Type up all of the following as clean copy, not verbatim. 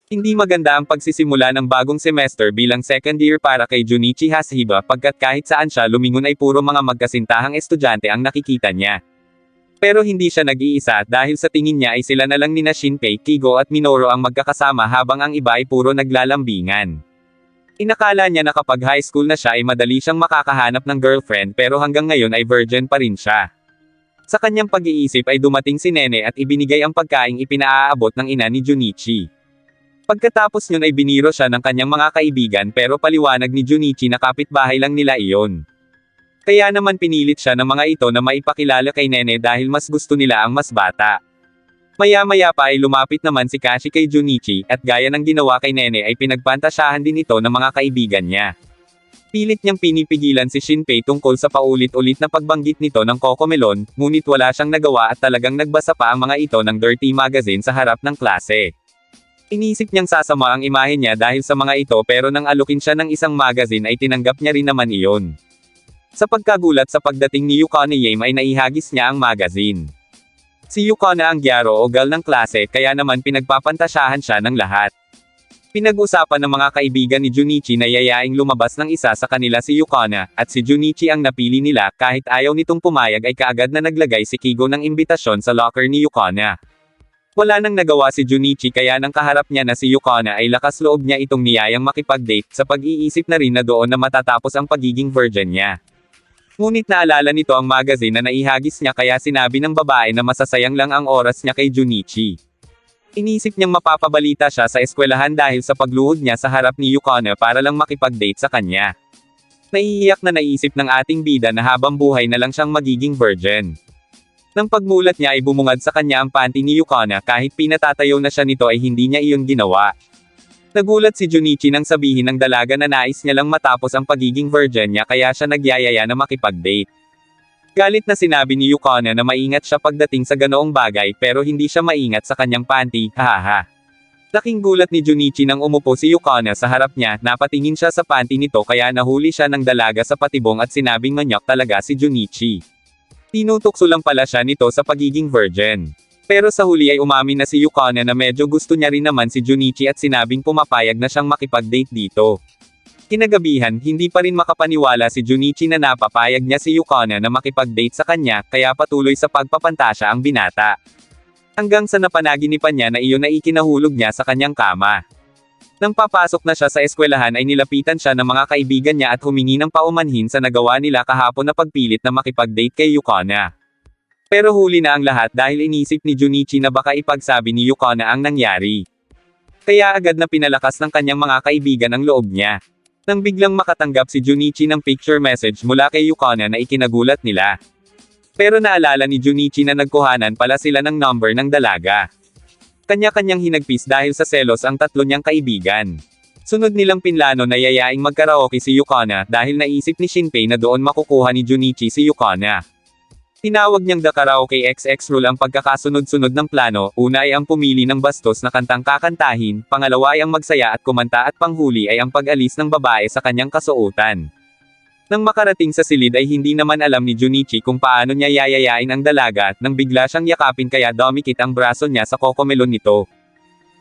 Hindi maganda ang pagsisimula ng bagong semester bilang second year para kay Junichi Hashiba pagkat kahit saan siya lumingon ay puro mga magkasintahang estudyante ang nakikita niya. Pero hindi siya nag-iisa dahil sa tingin niya ay sila na lang nina Shinpei, Kigo at Minoru ang magkakasama habang ang iba ay puro naglalambingan. Inakala niya na kapag high school na siya ay madali siyang makakahanap ng girlfriend pero hanggang ngayon ay virgin pa rin siya. Sa kanyang pag-iisip ay dumating si Nene at ibinigay ang pagkaing ipinaaabot ng ina ni Junichi. Pagkatapos yun ay biniro siya ng kanyang mga kaibigan pero paliwanag ni Junichi na kapitbahay lang nila iyon. Kaya naman pinilit siya ng mga ito na maipakilala kay Nene dahil mas gusto nila ang mas bata. Maya-maya pa ay lumapit naman si Kashi kay Junichi at gaya ng ginawa kay Nene ay pinagpantasyahan din ito ng mga kaibigan niya. Pilit niyang pinipigilan si Shinpei tungkol sa paulit-ulit na pagbanggit nito ng Cocomelon, ngunit wala siyang nagawa at talagang nagbasa pa ang mga ito ng dirty magazine sa harap ng klase. Inisip niyang sasama ang imahe niya dahil sa mga ito pero nang alukin siya ng isang magazine ay tinanggap niya rin naman iyon. Sa pagkagulat sa pagdating ni Yukone Yame ay naihagis niya ang magazine. Si Yukone ang gyaro o gal ng klase kaya naman pinagpapantasyahan siya ng lahat. Pinag-usapan ng mga kaibigan ni Junichi na yayaing lumabas ng isa sa kanila si Yukone, at si Junichi ang napili nila kahit ayaw nitong pumayag ay kaagad na naglagay si Kigo ng imbitasyon sa locker ni Yukone. Wala nang nagawa si Junichi kaya nang kaharap niya na si Yukone ay lakas loob niya itong niyayang makipag-date sa pag-iisip na rin na doon na matatapos ang pagiging virgin niya. Ngunit naalala nito ang magazine na naihagis niya kaya sinabi ng babae na masasayang lang ang oras niya kay Junichi. Inisip niyang mapapabalita siya sa eskwelahan dahil sa pagluhod niya sa harap ni Yukone para lang makipag-date sa kanya. Naiiyak na naisip ng ating bida na habang buhay na lang siyang magiging virgin. Nang pagmulat niya ay bumungad sa kanya ang panty ni Yukone kahit pinatatayo na siya nito ay hindi niya iyon ginawa. Nagulat si Junichi nang sabihin ng dalaga na nais niya lang matapos ang pagiging virgin niya kaya siya nagyayaya na makipag-date. Galit na sinabi ni Yukone na maingat siya pagdating sa ganoong bagay pero hindi siya maingat sa kanyang panty, hahaha. Laking gulat ni Junichi nang umupo si Yukone sa harap niya, napatingin siya sa panty nito kaya nahuli siya ng dalaga sa patibong at sinabing manyok talaga si Junichi. Tinutukso lang pala siya nito sa pagiging virgin. Pero sa huli ay umamin na si Yukone na medyo gusto niya rin naman si Junichi at sinabing pumapayag na siyang makipag-date dito. Kinagabihan, hindi pa rin makapaniwala si Junichi na napapayag niya si Yukone na makipag-date sa kanya, kaya patuloy sa pagpapantasya ang binata. Hanggang sa napanaginipan niya na iyon ay ikinahulog niya sa kanyang kama. Nang papasok na siya sa eskwelahan ay nilapitan siya ng mga kaibigan niya at humingi ng paumanhin sa nagawa nila kahapon na pagpilit na makipag-date kay Yukone. Pero huli na ang lahat dahil inisip ni Junichi na baka ipagsabi ni Yukone ang nangyari. Kaya agad na pinalakas ng kanyang mga kaibigan ang loob niya. Nang biglang makatanggap si Junichi ng picture message mula kay Yukone na ikinagulat nila. Pero naalala ni Junichi na nagkuhanan pala sila ng number ng dalaga. Kanya-kanyang hinagpis dahil sa selos ang tatlo niyang kaibigan. Sunod nilang pinlano na yayaing magkaraoke si Yukone dahil naisip ni Shinpei na doon makukuha ni Junichi si Yukone. Tinawag niyang The Karaoke XX Rule ang pagkakasunod-sunod ng plano, una ay ang pumili ng bastos na kantang kakantahin, pangalawa ay ang magsaya at kumanta at panghuli ay ang pag-alis ng babae sa kanyang kasuotan. Nang makarating sa silid ay hindi naman alam ni Junichi kung paano niya yayayain ang dalaga, nang bigla siyang yakapin kaya dumikit ang braso niya sa Cocomelon nito.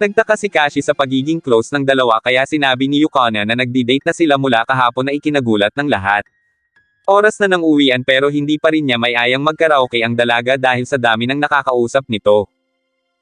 Nagtaka si Kashi sa pagiging close ng dalawa kaya sinabi ni Yukone na nagdi-date na sila mula kahapon na ikinagulat ng lahat. Oras na nang uwian pero hindi pa rin niya may ayang magkaraoke ang dalaga dahil sa dami ng nakakausap nito.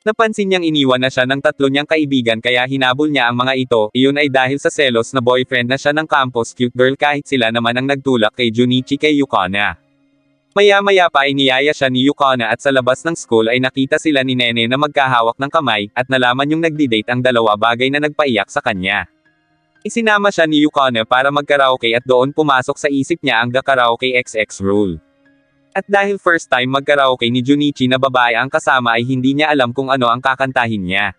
Napansin niyang iniwan na siya ng tatlo niyang kaibigan kaya hinabol niya ang mga ito, iyon ay dahil sa selos na boyfriend na siya ng campus cute girl kahit sila naman ang nagtulak kay Junichi kay Yukone. Maya-maya pa ay niyaya siya ni Yukone at sa labas ng school ay nakita sila ni Nene na magkahawak ng kamay, at nalaman yung nagdi-date ang dalawa bagay na nagpaiyak sa kanya. Isinama siya ni Yukone para magkaraoke at doon pumasok sa isip niya ang The Karaoke XX Rule. At dahil first time magkaraoke ni Junichi na babae ang kasama ay hindi niya alam kung ano ang kakantahin niya.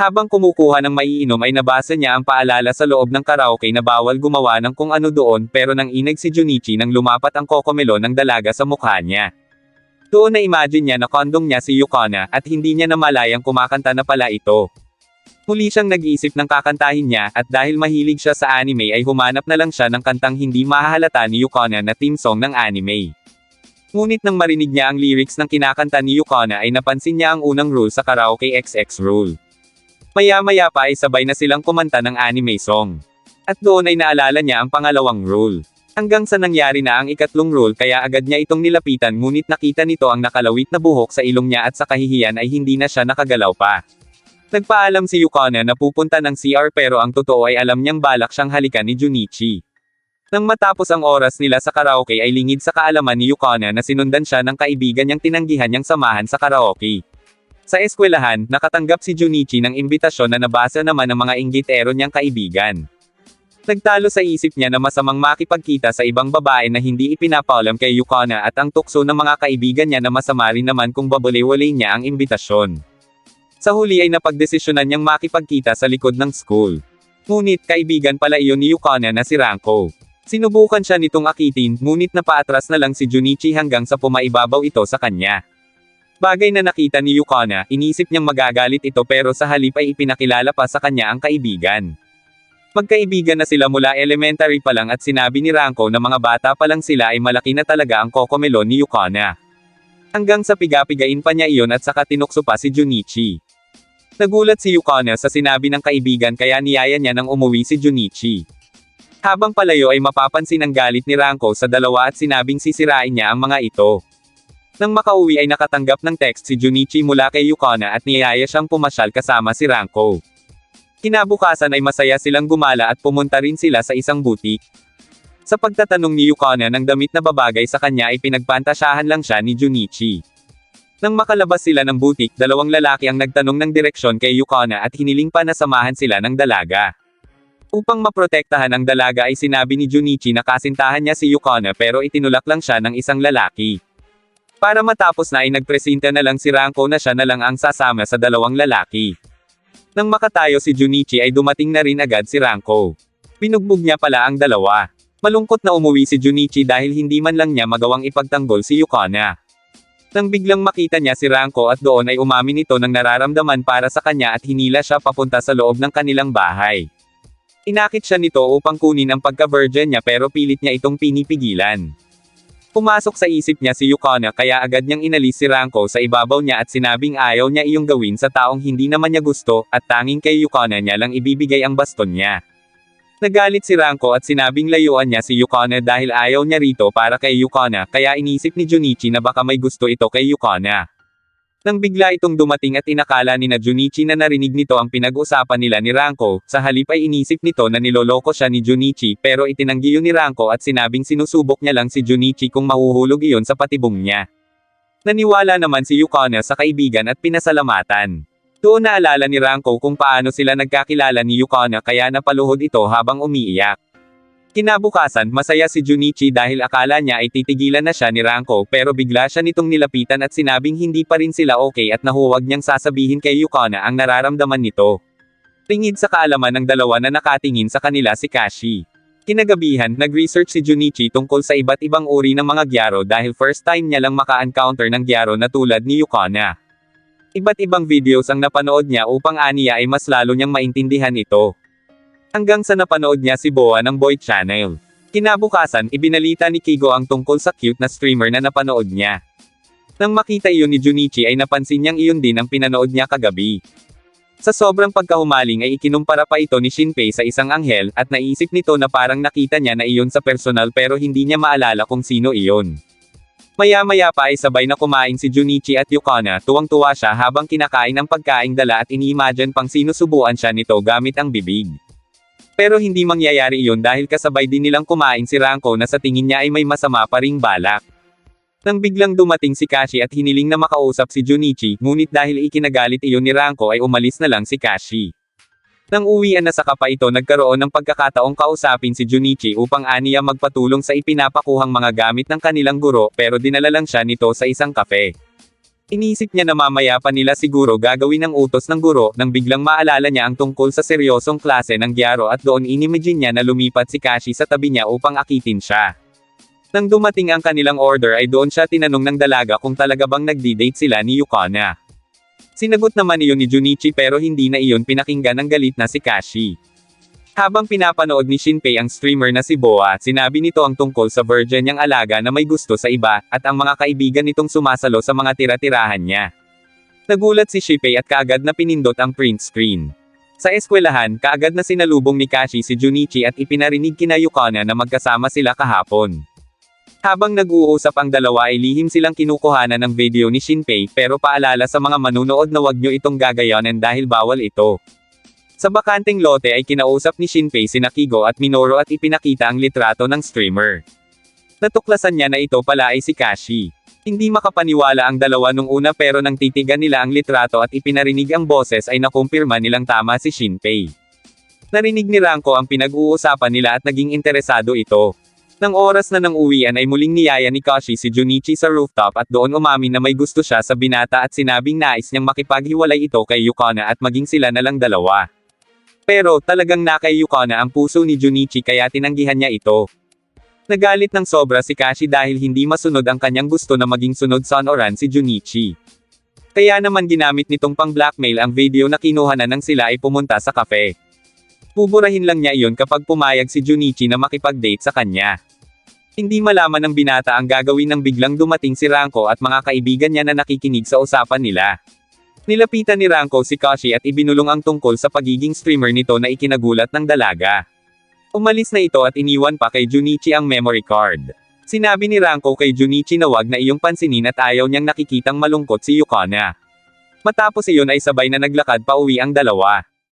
Habang kumukuha ng maiinom ay nabasa niya ang paalala sa loob ng karaoke na bawal gumawa ng kung ano doon pero nang inag si Junichi nang lumapat ang Cocomelon ng dalaga sa mukha niya. Doon na imagine niya na kondong niya si Yukone at hindi niya namalayang kumakanta na pala ito. Muli siyang nag-iisip ng kakantahin niya, at dahil mahilig siya sa anime ay humanap na lang siya ng kantang hindi mahahalata ni Yukone na theme song ng anime. Ngunit nang marinig niya ang lyrics ng kinakanta ni Yukone ay napansin niya ang unang rule sa Karaoke XX Rule. Maya-maya pa ay sabay na silang kumanta ng anime song. At doon ay naalala niya ang pangalawang rule. Hanggang sa nangyari na ang ikatlong rule kaya agad niya itong nilapitan ngunit nakita nito ang nakalawit na buhok sa ilong niya at sa kahihiyan ay hindi na siya nakagalaw pa. Nagpaalam si Yukona na pupunta ng CR pero ang totoo ay alam niyang balak siyang halikan ni Junichi. Nang matapos ang oras nila sa karaoke ay lingid sa kaalaman ni Yukona na sinundan siya ng kaibigan niyang tinanggihan niyang samahan sa karaoke. Sa eskwelahan, nakatanggap si Junichi ng imbitasyon na nabasa naman ng mga inggitero niyang kaibigan. Nagtalo sa isip niya na masamang makipagkita sa ibang babae na hindi ipinapaalam kay Yukona at ang tukso ng mga kaibigan niya na masama rin naman kung babaliwalay niya ang imbitasyon. Sa huli ay napagdesisyonan niyang makipagkita sa likod ng school. Ngunit kaibigan pala iyon ni Yukona na si Ranko. Sinubukan siya nitong akitin, ngunit napaatras na lang si Junichi hanggang sa pumaibabaw ito sa kanya. Bagay na nakita ni Yukona, inisip niyang magagalit ito pero sa halip ay ipinakilala pa sa kanya ang kaibigan. Magkaibigan na sila mula elementary pa lang at sinabi ni Ranko na mga bata pa lang sila ay malaki na talaga ang kokomelon ni Yukona. Hanggang sa piga-pigain pa niya iyon at saka tinukso pa si Junichi. Nagulat si Yukona sa sinabi ng kaibigan kaya niyaya niya nang umuwi si Junichi. Habang palayo ay mapapansin ang galit ni Ranko sa dalawa at sinabing sisirain niya ang mga ito. Nang makauwi ay nakatanggap ng text si Junichi mula kay Yukona at niyaya siyang pumasyal kasama si Ranko. Kinabukasan ay masaya silang gumala at pumunta rin sila sa isang butik. Sa pagtatanong ni Yukona ng damit na babagay sa kanya ay pinagpantasyahan lang siya ni Junichi. Nang makalabas sila ng butik, dalawang lalaki ang nagtanong ng direksyon kay Yukona at hiniling pa na samahan sila ng dalaga. Upang maprotektahan ang dalaga ay sinabi ni Junichi na kasintahan niya si Yukona pero itinulak lang siya ng isang lalaki. Para matapos na ay nagpresenta na lang si Ranko na siya na lang ang sasama sa dalawang lalaki. Nang makatayo si Junichi ay dumating na rin agad si Ranko. Binugbog niya pala ang dalawa. Malungkot na umuwi si Junichi dahil hindi man lang niya magawang ipagtanggol si Yukona. Nang biglang makita niya si Ranko at doon ay umamin ito ng nararamdaman para sa kanya at hinila siya papunta sa loob ng kanilang bahay. Inakit siya nito upang kunin ang pagka-virgin niya pero pilit niya itong pinipigilan. Pumasok sa isip niya si Yukona kaya agad niyang inalis si Ranko sa ibabaw niya at sinabing ayaw niya iyong gawin sa taong hindi naman niya gusto, at tanging kay Yukona niya lang ibibigay ang baston niya. Nagalit si Ranko at sinabing layuan niya si Yukona dahil ayaw niya rito para kay Yukona kaya inisip ni Junichi na baka may gusto ito kay Yukona. Nang bigla itong dumating at inakala ni na Junichi na narinig nito ang pinag-usapan nila ni Ranko, sa halip ay inisip nito na niloloko siya ni Junichi pero itinanggi yun ni Ranko at sinabing sinusubok niya lang si Junichi kung mahuhulog iyon sa patibong niya. Naniwala naman si Yukona sa kaibigan at pinasalamatan. Doon naalala ni Ranko kung paano sila nagkakilala ni Yukona kaya napaluhod ito habang umiiyak. Kinabukasan, masaya si Junichi dahil akala niya ay titigilan na siya ni Ranko pero bigla siya nitong nilapitan at sinabing hindi pa rin sila okay at nahuwag niyang sasabihin kay Yukona ang nararamdaman nito. Tingid sa kaalaman ng dalawa na nakatingin sa kanila si Kashi. Kinagabihan, nag-research si Junichi tungkol sa iba't ibang uri ng mga gyaro dahil first time niya lang maka-encounter ng gyaro na tulad ni Yukona. Iba't ibang videos ang napanood niya upang aniya ay mas lalo niyang maintindihan ito. Hanggang sa napanood niya si Boa ng Boy Channel. Kinabukasan, ibinalita ni Kigo ang tungkol sa cute na streamer na napanood niya. Nang makita iyon ni Junichi ay napansin niyang iyon din ang pinanood niya kagabi. Sa sobrang pagkahumaling ay ikinumpara pa ito ni Shinpei sa isang anghel, at naisip nito na parang nakita niya na iyon sa personal pero hindi niya maalala kung sino iyon. Maya-maya pa ay sabay na kumain si Junichi at Yukona, tuwang-tuwa siya habang kinakain ang pagkaing dala at ini-imagine pang sinusubuan siya nito gamit ang bibig. Pero hindi mangyayari iyon dahil kasabay din nilang kumain si Ranko na sa tingin niya ay may masama pa ring balak. Nang biglang dumating si Kashi at hiniling na makausap si Junichi, ngunit dahil ikinagalit iyon ni Ranko ay umalis na lang si Kashi. Nang uwian na sa kapa ito nagkaroon ng pagkakataong kausapin si Junichi upang aniya magpatulong sa ipinapakuhang mga gamit ng kanilang guro pero dinala lang siya nito sa isang kafe. Inisip niya na mamaya pa nila siguro gagawin ang utos ng guro nang biglang maalala niya ang tungkol sa seryosong klase ng gyaro at doon inimagine niya na lumipat si Kashi sa tabi niya upang akitin siya. Nang dumating ang kanilang order ay doon siya tinanong ng dalaga kung talaga bang nagdi-date sila ni Yukona. Sinagot naman iyon ni Junichi pero hindi na iyon pinakinggan ng galit na si Kashi. Habang pinapanood ni Shinpei ang streamer na si Boa, sinabi nito ang tungkol sa virgin niyang alaga na may gusto sa iba, at ang mga kaibigan nitong sumasalo sa mga tira-tirahan niya. Nagulat si Shinpei at kaagad na pinindot ang print screen. Sa eskwelahan, kaagad na sinalubong ni Kashi si Junichi at ipinarinig kina Yukona na magkasama sila kahapon. Habang nag-uusap ang dalawa ay lihim silang kinukuhanan ng video ni Shinpei, pero paalala sa mga manunood na wag nyo itong gagayanin dahil bawal ito. Sa bakanteng lote ay kinausap ni Shinpei sina Kigo at Minoru at ipinakita ang litrato ng streamer. Natuklasan niya na ito pala ay si Kashi. Hindi makapaniwala ang dalawa nung una pero nang titigan nila ang litrato at ipinarinig ang boses ay nakumpirma nilang tama si Shinpei. Narinig ni Ranko ang pinag-uusapan nila at naging interesado ito. Nang oras na ng uwian ay muling niyaya ni Kashi si Junichi sa rooftop at doon umamin na may gusto siya sa binata at sinabing nais niyang makipaghiwalay ito kay Yukona at maging sila na lang dalawa. Pero talagang nakay Yukona ang puso ni Junichi kaya tinanggihan niya ito. Nagalit ng sobra si Kashi dahil hindi masunod ang kanyang gusto na maging sunod sa onoran si Junichi. Kaya naman ginamit nitong pang-blackmail ang video na kinuha na nang sila ay pumunta sa cafe. Puburahin lang niya iyon kapag pumayag si Junichi na makipag-date sa kanya. Hindi malaman ng binata ang gagawin nang biglang dumating si Ranko at mga kaibigan niya na nakikinig sa usapan nila. Nilapitan ni Ranko si Kashi at ibinulong ang tungkol sa pagiging streamer nito na ikinagulat ng dalaga. Umalis na ito at iniwan pa kay Junichi ang memory card. Sinabi ni Ranko kay Junichi na wag na iyong pansinin at ayaw niyang nakikitang malungkot si Yukona. Matapos iyon ay sabay na naglakad pa uwi ang dalawa.